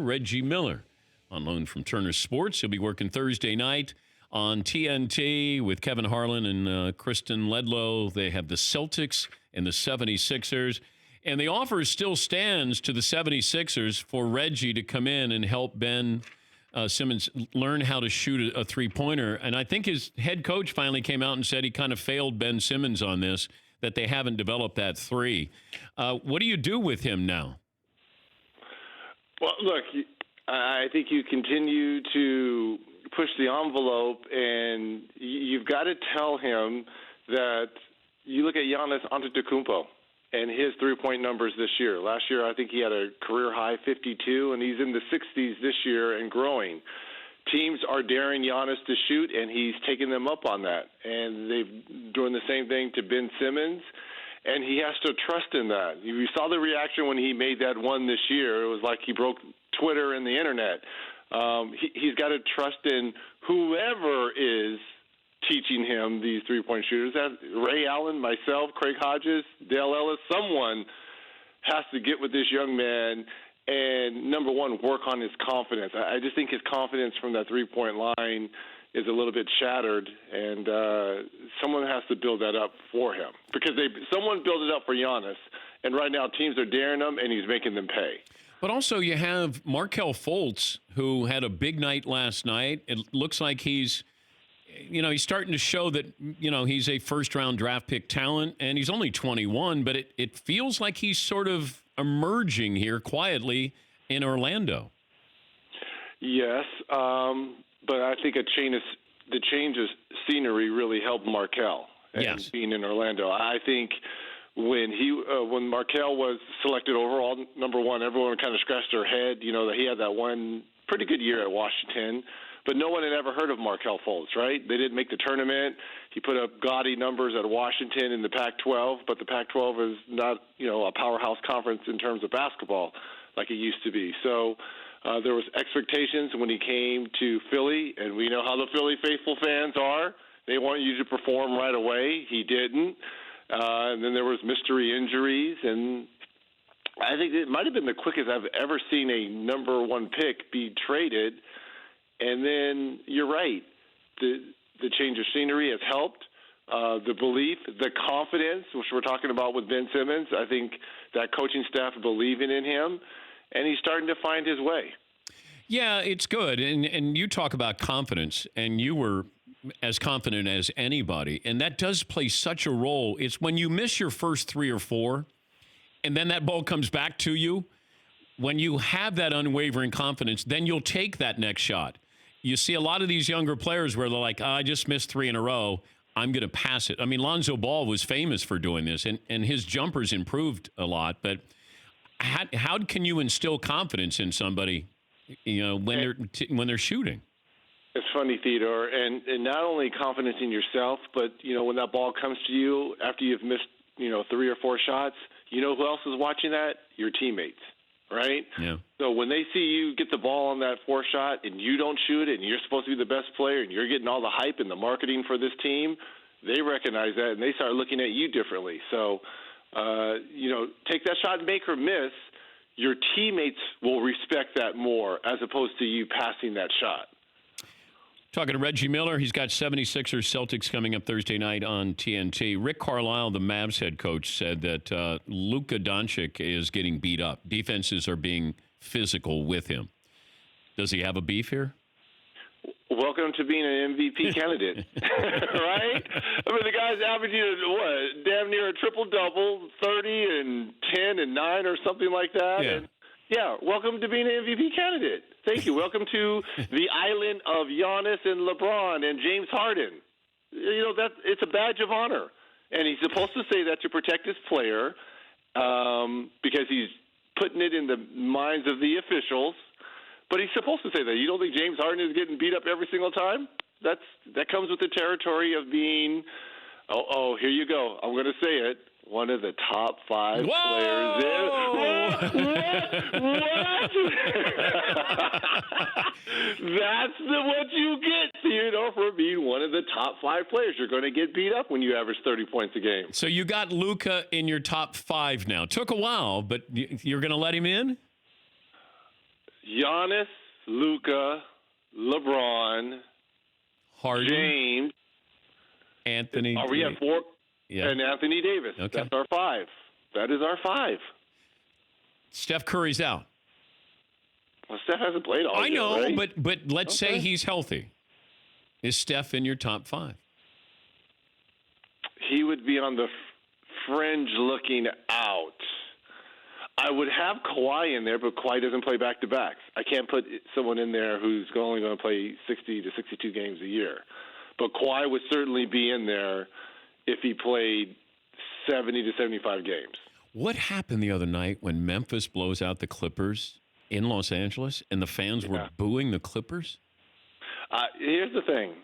Reggie Miller on loan from Turner Sports. He'll be working Thursday night on TNT with Kevin Harlan and Kristen Ledlow. They have the Celtics and the 76ers. And the offer still stands to the 76ers for Reggie to come in and help Ben Simmons learn how to shoot a three-pointer. And I think his head coach finally came out and said he kind of failed Ben Simmons on this, that they haven't developed that three. What do you do with him now? Well, look, I think you continue to push the envelope, and you've got to tell him that you look at Giannis Antetokounmpo and his three-point numbers this year. Last year, I think he had a career-high 52, and he's in the 60s this year and growing. Teams are daring Giannis to shoot, and he's taking them up on that. And they've doing the same thing to Ben Simmons, and he has to trust in that. You saw the reaction when he made that one this year. It was like he broke Twitter and the Internet. He's got to trust in whoever is teaching him these three-point shooters. Ray Allen, myself, Craig Hodges, Dale Ellis, someone has to get with this young man and, number one, work on his confidence. I just think his confidence from that three-point line is a little bit shattered, and someone has to build that up for him. Because someone built it up for Giannis, and right now teams are daring him, and he's making them pay. But also you have Markelle Fultz, who had a big night last night. It looks like he's starting to show that, he's a first-round draft pick talent, and he's only 21, but it feels like he's sort of emerging here quietly in Orlando. Yes, but I think the change of scenery really helped Markelle being in Orlando. I think when Markelle was selected overall number one, everyone kind of scratched their head, that he had that one pretty good year at Washington. But no one had ever heard of Markelle Fultz, right? They didn't make the tournament. He put up gaudy numbers at Washington in the Pac-12, but the Pac-12 is not, a powerhouse conference in terms of basketball like it used to be. So there was expectations when he came to Philly, and we know how the Philly faithful fans are. They want you to perform right away. He didn't. And then there was mystery injuries, and I think it might have been the quickest I've ever seen a number one pick be traded. And then you're right. The change of scenery has helped. The belief, the confidence, which we're talking about with Ben Simmons, I think that coaching staff believing in him, and he's starting to find his way. Yeah, it's good. And you talk about confidence, and you were as confident as anybody, and that does play such a role. It's when you miss your first three or four, and then that ball comes back to you. When you have that unwavering confidence, then you'll take that next shot. You see a lot of these younger players where they're like, I just missed three in a row. I'm going to pass it. I mean, Lonzo Ball was famous for doing this, and his jumpers improved a lot. But how can you instill confidence in somebody, when they're shooting? It's funny, Theodore, and not only confidence in yourself, but, when that ball comes to you after you've missed, three or four shots, who else is watching that? Your teammates. Right? Yeah. So when they see you get the ball on that fourth shot and you don't shoot it and you're supposed to be the best player and you're getting all the hype and the marketing for this team, they recognize that and they start looking at you differently. So, take that shot, make or miss, your teammates will respect that more as opposed to you passing that shot. Talking to Reggie Miller, he's got 76ers Celtics coming up Thursday night on TNT. Rick Carlisle, the Mavs head coach, said that Luka Dončić is getting beat up. Defenses are being physical with him. Does he have a beef here? Welcome to being an MVP candidate, right? I mean, the guy's averaging, damn near a triple-double, 30 and 10 and 9 or something like that. Yeah. And yeah, welcome to being an MVP candidate. Thank you. Welcome to the island of Giannis and LeBron and James Harden. It's a badge of honor. And he's supposed to say that to protect his player because he's putting it in the minds of the officials. But he's supposed to say that. You don't think James Harden is getting beat up every single time? That comes with the territory of being, here you go. I'm going to say it. One of the top 5 players in. What? That's what you get, for being one of the top 5 players. You're going to get beat up when you average 30 points a game. So you got Luka in your top 5 now. Took a while, but you're going to let him in? Giannis, Luka, LeBron, Harden, James, Anthony. We have 4, Yeah. and Anthony Davis. Okay. That's our 5. That is our 5. Steph Curry's out. Well, Steph hasn't played all I year, know, right? but let's say he's healthy. Is Steph in your top 5? He would be on the fringe looking out. I would have Kawhi in there, but Kawhi doesn't play back-to-backs. I can't put someone in there who's only going to play 60 to 62 games a year. But Kawhi would certainly be in there if he played 70 to 75 games. What happened the other night when Memphis blows out the Clippers in Los Angeles and the fans were booing the Clippers? Here's the thing.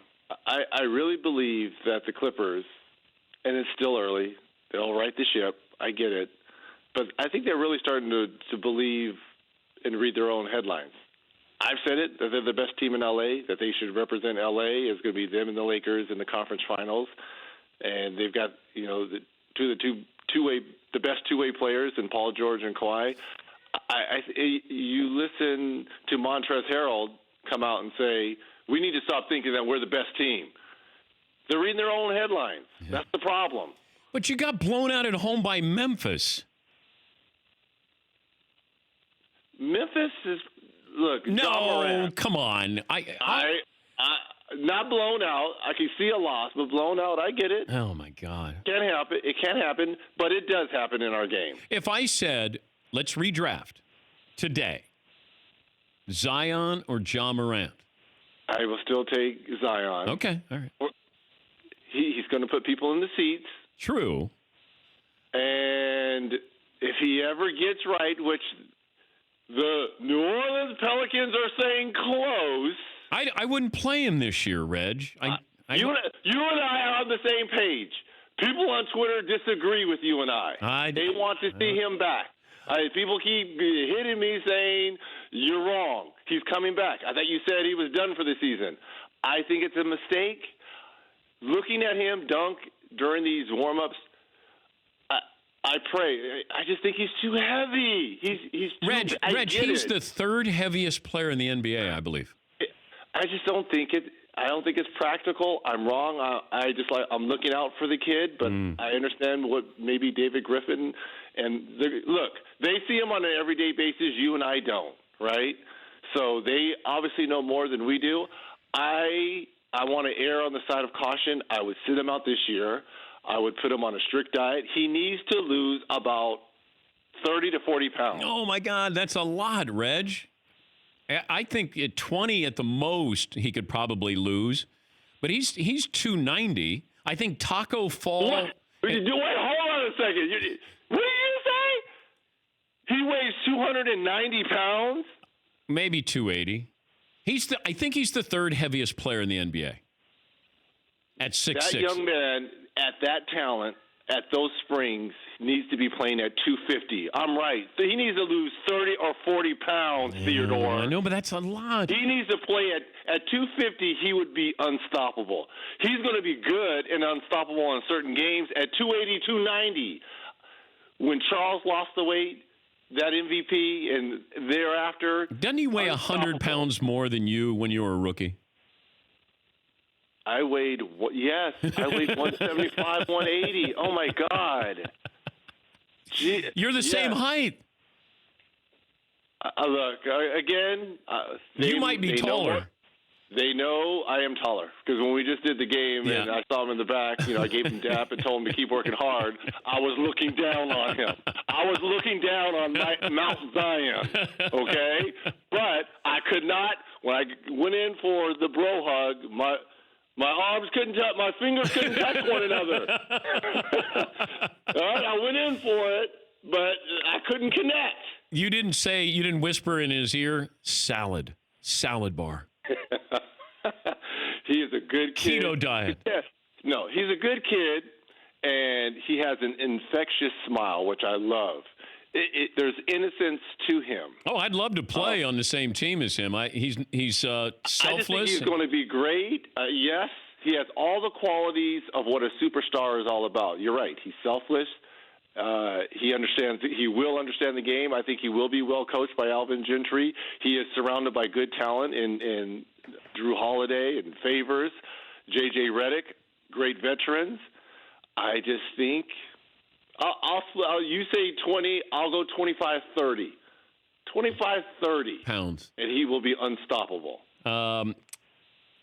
I really believe that the Clippers, and it's still early, they'll right the ship. I get it. But I think they're really starting to believe and read their own headlines. I've said it, that they're the best team in L.A., that they should represent L.A. It's going to be them and the Lakers in the conference finals. And they've got, the best two-way players in Paul George and Kawhi. You listen to Montrezl Harrell come out and say, we need to stop thinking that we're the best team. They're reading their own headlines. Yeah. That's the problem. But you got blown out at home by Memphis. Memphis is, look. No, come on. I not blown out. I can see a loss, but blown out, I get it. Oh, my God. Can't happen. It can happen, but it does happen in our game. If I said, let's redraft today, Zion or Ja Morant? I will still take Zion. Okay, all right. He's going to put people in the seats. True. And if he ever gets right, which the New Orleans Pelicans are saying close. I wouldn't play him this year, Reg. You and I are on the same page. People on Twitter disagree with you and I. They want to see him back. People keep hitting me saying, you're wrong. He's coming back. I thought you said he was done for the season. I think it's a mistake. Looking at him dunk during these warm-ups, I pray. I just think he's too heavy. He's too, Reg, he's the third heaviest player in the NBA, I believe. I just don't think it. I don't think it's practical. I'm wrong. I'm looking out for the kid, but I understand what maybe David Griffin and look. They see him on an everyday basis. You and I don't, right? So they obviously know more than we do. I want to err on the side of caution. I would sit him out this year. I would put him on a strict diet. He needs to lose about 30 to 40 pounds. Oh, my God. That's a lot, Reg. I think at 20 at the most he could probably lose. But he's 290. I think Taco Fall. What? Wait, hold on a second. What did you say? He weighs 290 pounds? Maybe 280. I think he's the third heaviest player in the NBA. At 6'6". That young man, at that talent, at those springs, needs to be playing at 250. I'm right. So he needs to lose 30 or 40 pounds, Theodore. I know, but that's a lot. He needs to play at 250. He would be unstoppable. He's going to be good and unstoppable in certain games. At 280, 290, when Charles lost the weight, that MVP, and thereafter. Doesn't he weigh 100 pounds more than you when you were a rookie? I weighed 175, 180. Oh, my God. Gee, you're the same height. Look, again. You might be taller. They know I am taller because when we just did the game and I saw him in the back, I gave him dap and told him to keep working hard. I was looking down on him. I was looking down on Mount Zion, okay? But I could not, when I went in for the bro hug, my arms couldn't touch, my fingers couldn't touch one another. All right, I went in for it, but I couldn't connect. You didn't whisper in his ear, salad bar. He is a good kid. Keto diet. Yes. No, he's a good kid, and he has an infectious smile, which I love. There's innocence to him. Oh, I'd love to play on the same team as him. He's selfless. I just think he's going to be great. Yes, he has all the qualities of what a superstar is all about. You're right. He's selfless. He understands. He will understand the game. I think he will be well coached by Alvin Gentry. He is surrounded by good talent in Drew Holiday and Favors, J.J. Redick, great veterans. I just think you say 20, I'll go 25-30. 25-30 pounds, and he will be unstoppable.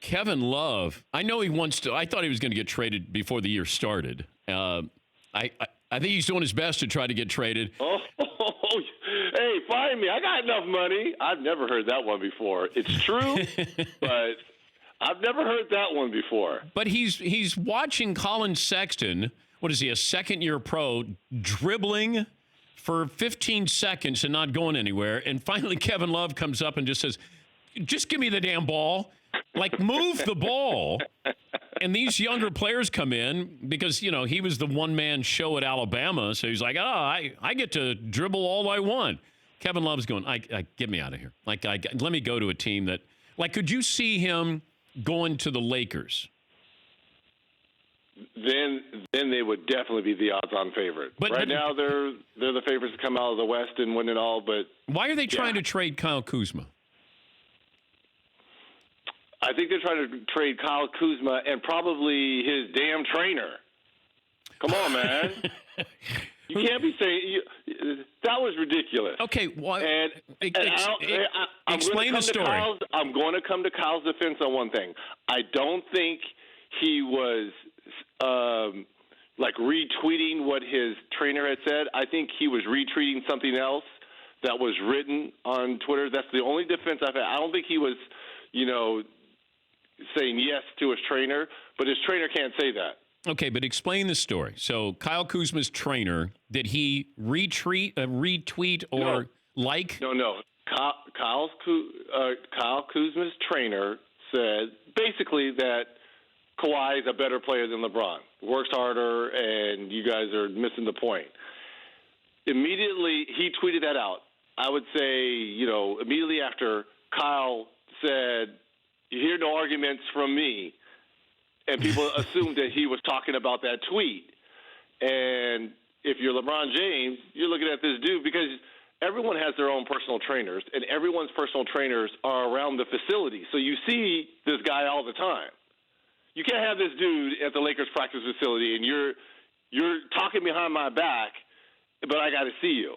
Kevin Love, I know he wants to. I thought he was going to get traded before the year started. I think he's doing his best to try to get traded. Oh, hey, find me. I got enough money. I've never heard that one before. It's true, but I've never heard that one before. But he's watching Colin Sexton. What is he, a second-year pro, dribbling for 15 seconds and not going anywhere. And finally Kevin Love comes up and just says, just give me the damn ball. Like, move the ball. And these younger players come in because, he was the one-man show at Alabama. So he's like, I get to dribble all I want. Kevin Love's going, get me out of here. Let me go to a team that, could you see him going to the Lakers? Then they would definitely be the odds-on favorite. But right now they're the favorites to come out of the West and win it all. But why are they trying to trade Kyle Kuzma? I think they're trying to trade Kyle Kuzma and probably his damn trainer. Come on, man. You can't be saying that was ridiculous. Okay, well, explain the story. I'm going to come to Kyle's defense on one thing. I don't think he was retweeting what his trainer had said. I think he was retweeting something else that was written on Twitter. That's the only defense I've had. I don't think he was, saying yes to his trainer, but his trainer can't say that. Okay, but explain the story. So Kyle Kuzma's trainer, did he retweet or like? No. Kyle Kuzma's trainer said basically that Kawhi is a better player than LeBron, works harder, and you guys are missing the point. Immediately, he tweeted that out. I would say, immediately after Kyle said, "You hear no arguments from me," and people assumed that he was talking about that tweet. And if you're LeBron James, you're looking at this dude because everyone has their own personal trainers, and everyone's personal trainers are around the facility. So you see this guy all the time. You can't have this dude at the Lakers practice facility, and you're talking behind my back, but I got to see you.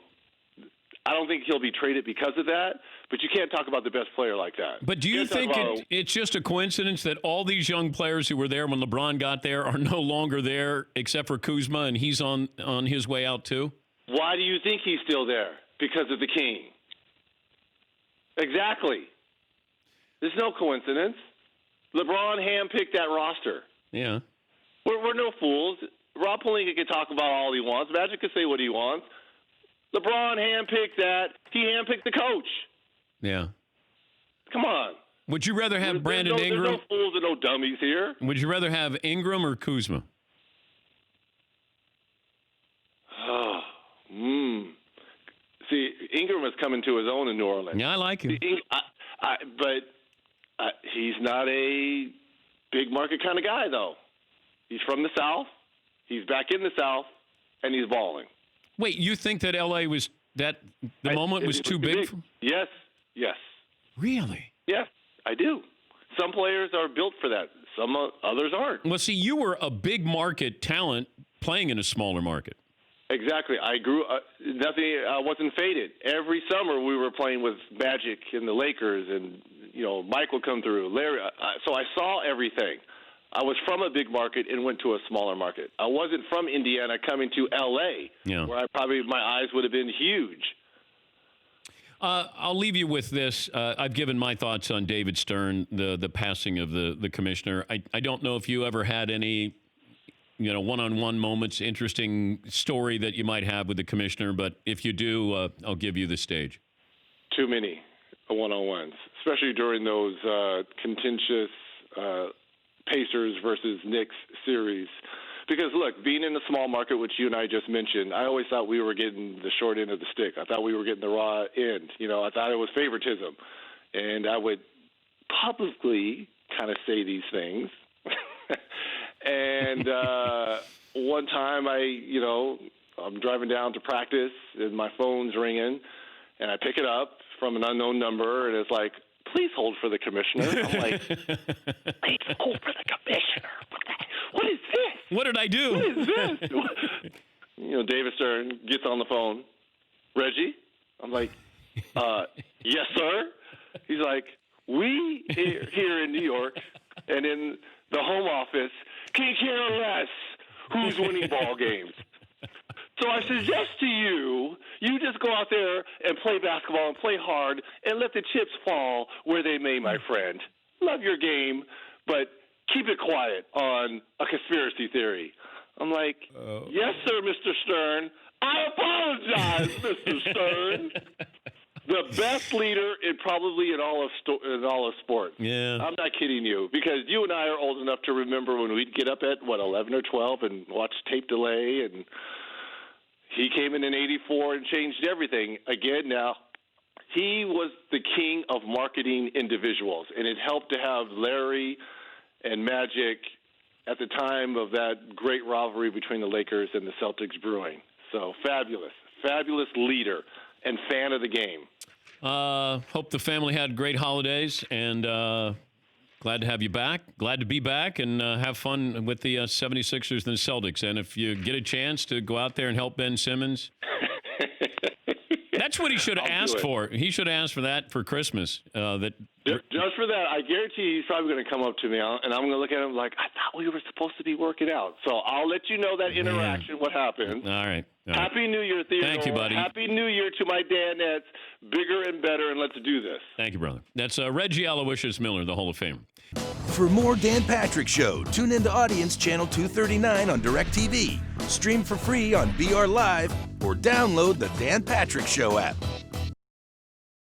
I don't think he'll be traded because of that, but you can't talk about the best player like that. But do you think it's just a coincidence that all these young players who were there when LeBron got there are no longer there except for Kuzma, and he's on his way out too? Why do you think he's still there? Because of the King. Exactly. There's no coincidence. LeBron handpicked that roster. Yeah. We're no fools. Rob Pelinka can talk about all he wants. Magic can say what he wants. LeBron handpicked that. He handpicked the coach. Yeah. Come on. Would you rather have Brandon Ingram? There's no fools and no dummies here. Would you rather have Ingram or Kuzma? See, Ingram is coming to his own in New Orleans. Yeah, I like him. But he's not a big market kind of guy, though. He's from the South. He's back in the South, and he's balling. Wait, you think that L.A. was that the moment was too big? Yes. Really? Yes, I do. Some players are built for that. Some others aren't. Well, see, you were a big market talent playing in a smaller market. Exactly. I grew nothing. I wasn't faded. Every summer we were playing with Magic and the Lakers, and Mike would come through. Larry. So I saw everything. I was from a big market and went to a smaller market. I wasn't from Indiana coming to L.A., where my eyes would have been huge. I'll leave you with this. I've given my thoughts on David Stern, the passing of the commissioner. I don't know if you ever had any one-on-one moments, interesting story that you might have with the commissioner, but if you do, I'll give you the stage. Too many one-on-ones, especially during those contentious Pacers versus Knicks series. Because, look, being in a small market, which you and I just mentioned, I always thought we were getting the short end of the stick. I thought we were getting the raw end. I thought it was favoritism. And I would publicly kind of say these things. And one time I I'm driving down to practice, and my phone's ringing, and I pick it up from an unknown number, and it's like, please hold for the commissioner. I'm like, please hold for the commissioner. What is this? What did I do? What is this? David Stern gets on the phone. Reggie? I'm like, yes, sir. He's like, we here in New York and in the home office can care less who's winning ball games. So I suggest to you just go out there and play basketball and play hard and let the chips fall where they may, my friend. Love your game, but keep it quiet on a conspiracy theory. I'm like, yes, sir, Mr. Stern. I apologize, Mr. Stern. The best leader probably in all of sports. Yeah. I'm not kidding you, because you and I are old enough to remember when we'd get up at, 11 or 12 and watch tape delay, and he came in '84 and changed everything. Again, now, he was the king of marketing individuals, and it helped to have Larry and Magic at the time of that great rivalry between the Lakers and the Celtics brewing. So fabulous leader and fan of the game. Hope the family had great holidays, and glad to have you back. Glad to be back and have fun with the 76ers and the Celtics. And if you get a chance to go out there and help Ben Simmons, that's what he should have asked for. He should have asked for that for Christmas. Just for that, I guarantee he's probably going to come up to me, and I'm going to look at him like, I thought we were supposed to be working out. So I'll let you know that interaction, what happens. All right. Happy New Year, Theodore. Thank you, buddy. Happy New Year to my Danettes. Bigger and better, and let's do this. Thank you, brother. That's Reggie Aloysius Miller, the Hall of Famer. For more Dan Patrick Show, tune into Audience Channel 239 on DirecTV. Stream for free on BR Live or download the Dan Patrick Show app.